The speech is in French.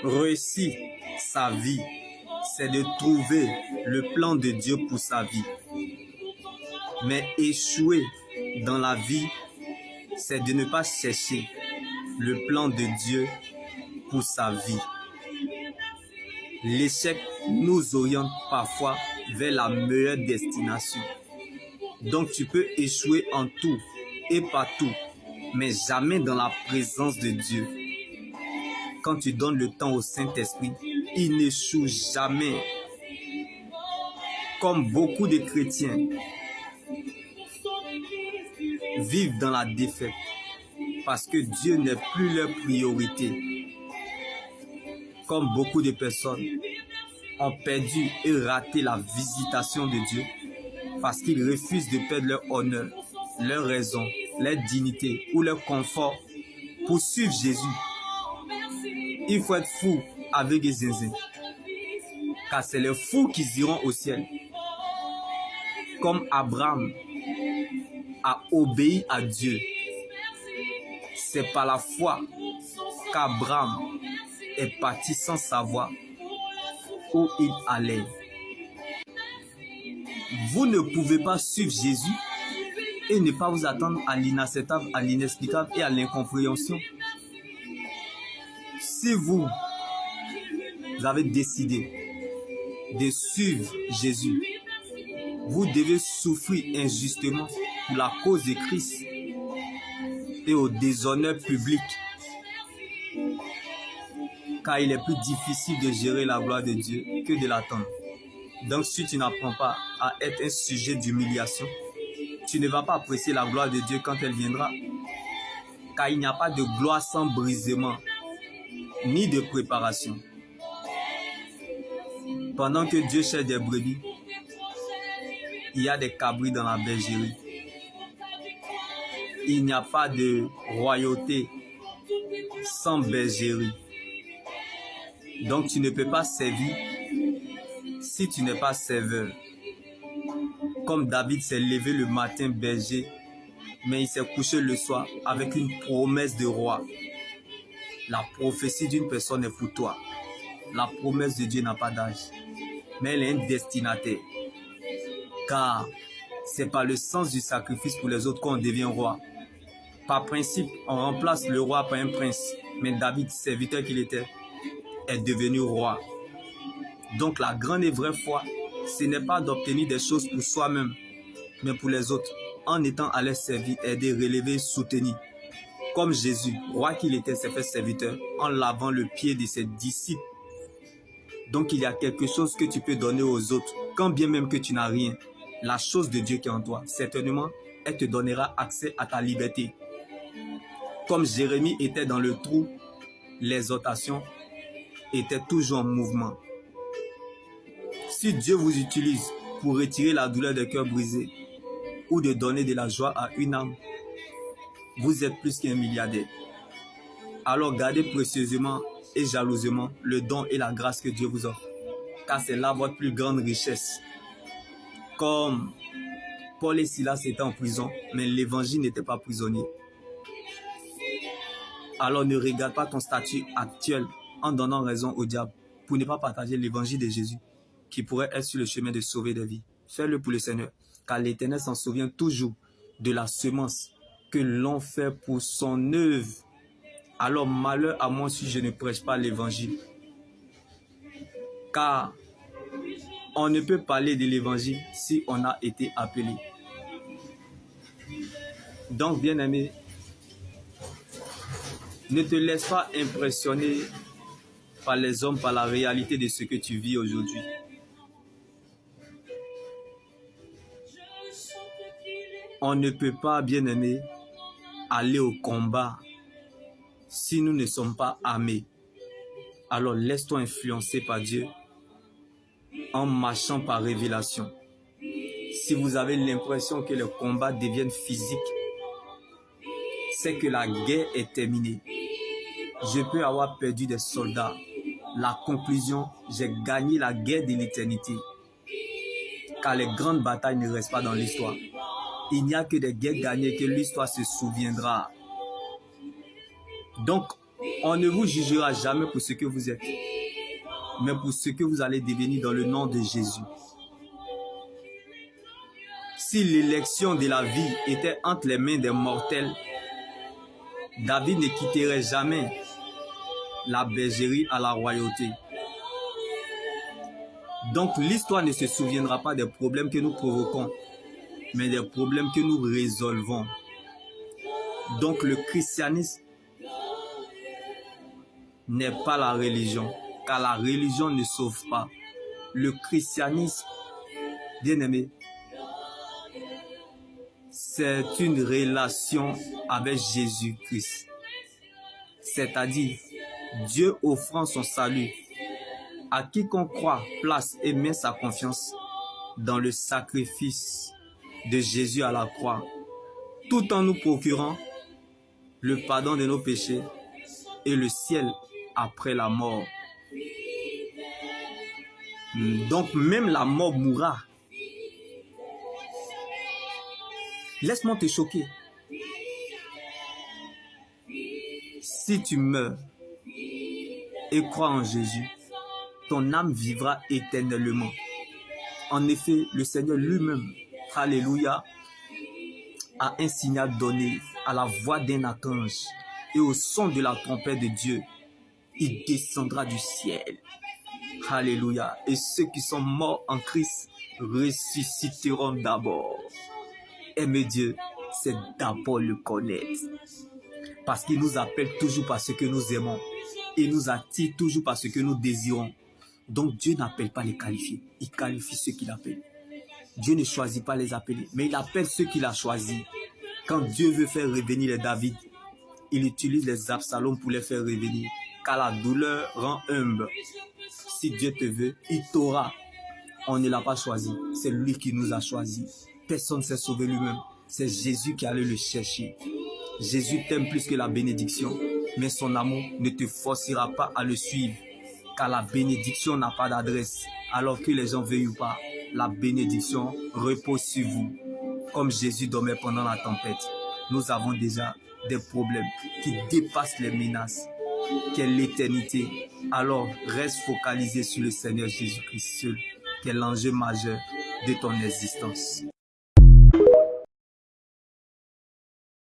Réussir sa vie, c'est de trouver le plan de Dieu pour sa vie. Mais échouer dans la vie, c'est de ne pas chercher le plan de Dieu pour sa vie. L'échec nous oriente parfois vers la meilleure destination. Donc tu peux échouer en tout et partout, mais jamais dans la présence de Dieu. Quand tu donnes le temps au Saint-Esprit, il n'échoue jamais. Comme beaucoup de chrétiens vivent dans la défaite parce que Dieu n'est plus leur priorité. Comme beaucoup de personnes ont perdu et raté la visitation de Dieu parce qu'ils refusent de perdre leur honneur, leur raison, leur dignité ou leur confort pour suivre Jésus. Il faut être fou avec les zinzins, car c'est les fous qui iront au ciel. Comme Abraham a obéi à Dieu, c'est par la foi qu'Abraham est parti sans savoir où il allait. Vous ne pouvez pas suivre Jésus et ne pas vous attendre à l'inacceptable, à l'inexplicable et à l'incompréhension. Si vous avez décidé de suivre Jésus, vous devez souffrir injustement pour la cause de Christ et au déshonneur public, car il est plus difficile de gérer la gloire de Dieu que de l'attendre. Donc si tu n'apprends pas à être un sujet d'humiliation, tu ne vas pas apprécier la gloire de Dieu quand elle viendra, car il n'y a pas de gloire sans brisement, ni de préparation. Pendant que Dieu cherche des brebis, il y a des cabris dans la bergerie. Il n'y a pas de royauté sans bergerie. Donc tu ne peux pas servir si tu n'es pas serveur. Comme David s'est levé le matin berger, mais il s'est couché le soir avec une promesse de roi. La prophétie d'une personne est pour toi. La promesse de Dieu n'a pas d'âge, mais elle est un destinataire. Car c'est par le sens du sacrifice pour les autres qu'on devient roi. Par principe, on remplace le roi par un prince. Mais David, serviteur qu'il était, est devenu roi. Donc la grande et vraie foi, ce n'est pas d'obtenir des choses pour soi-même, mais pour les autres, en étant à leur servir, aider, relever, soutenir. Comme Jésus, roi qu'il était, s'est fait serviteur en lavant le pied de ses disciples. Donc il y a quelque chose que tu peux donner aux autres, quand bien même que tu n'as rien. La chose de Dieu qui est en toi, certainement, elle te donnera accès à ta liberté. Comme Jérémie était dans le trou, l'exhortation était toujours en mouvement. Si Dieu vous utilise pour retirer la douleur des cœurs brisés ou de donner de la joie à une âme, vous êtes plus qu'un milliardaire. Alors gardez précieusement et jalousement le don et la grâce que Dieu vous offre, car c'est là votre plus grande richesse. Comme Paul et Silas étaient en prison, mais l'évangile n'était pas prisonnier. Alors ne regarde pas ton statut actuel en donnant raison au diable pour ne pas partager l'évangile de Jésus qui pourrait être sur le chemin de sauver des vies. Fais-le pour le Seigneur, car l'Éternel s'en souvient toujours de la semence que l'on fait pour son œuvre. Alors malheur à moi si je ne prêche pas l'évangile. Car on ne peut parler de l'évangile si on a été appelé. Donc bien-aimé, ne te laisse pas impressionner par les hommes, par la réalité de ce que tu vis aujourd'hui. On ne peut pas, bien-aimé, aller au combat si nous ne sommes pas armés. Alors laisse-toi influencer par Dieu en marchant par révélation. Si vous avez l'impression que le combat devienne physique, c'est que la guerre est terminée. Je peux avoir perdu des soldats. La conclusion, j'ai gagné la guerre de l'éternité. Car les grandes batailles ne restent pas dans l'histoire. Il n'y a que des guerres gagnées que l'histoire se souviendra. Donc, On ne vous jugera jamais pour ce que vous êtes, mais pour ce que vous allez devenir dans le nom de Jésus. Si l'élection de la vie était entre les mains des mortels, David ne quitterait jamais la bergerie à la royauté. Donc l'histoire ne se souviendra pas des problèmes que nous provoquons, mais des problèmes que nous résolvons. Donc le christianisme n'est pas la religion, car la religion ne sauve pas. Le christianisme, bien aimé, c'est une relation avec Jésus-Christ. C'est-à-dire, Dieu offrant son salut à quiconque croit, place et met sa confiance dans le sacrifice de Jésus à la croix, tout en nous procurant le pardon de nos péchés et le ciel après la mort. Donc même la mort mourra. Laisse-moi te choquer. Si tu meurs et crois en Jésus, ton âme vivra éternellement. En effet, le Seigneur lui-même, alléluia, a un signal donné à la voix d'un archange et au son de la trompette de Dieu. Il descendra du ciel. Alléluia. Et ceux qui sont morts en Christ ressusciteront d'abord. Aimer Dieu, c'est d'abord le connaître. Parce qu'il nous appelle toujours par ce que nous aimons. Il nous attire toujours par ce que nous désirons. Donc Dieu n'appelle pas les qualifiés. Il qualifie ceux qu'il appelle. Dieu ne choisit pas les appeler, mais il appelle ceux qu'il a choisis. Quand Dieu veut faire revenir les David, il utilise les Absalom pour les faire revenir. Car la douleur rend humble. Si Dieu te veut, il t'aura. On ne l'a pas choisi. C'est lui qui nous a choisis. Personne ne s'est sauvé lui-même. C'est Jésus qui allait le chercher. Jésus t'aime plus que la bénédiction. Mais son amour ne te forcera pas à le suivre. Car la bénédiction n'a pas d'adresse. Alors que les gens veuillent ou pas, la bénédiction repose sur vous. Comme Jésus dormait pendant la tempête. Nous avons déjà des problèmes qui dépassent les menaces. Quelle l'éternité. Alors reste focalisé sur le Seigneur Jésus-Christ seul, qui est l'enjeu majeur de ton existence.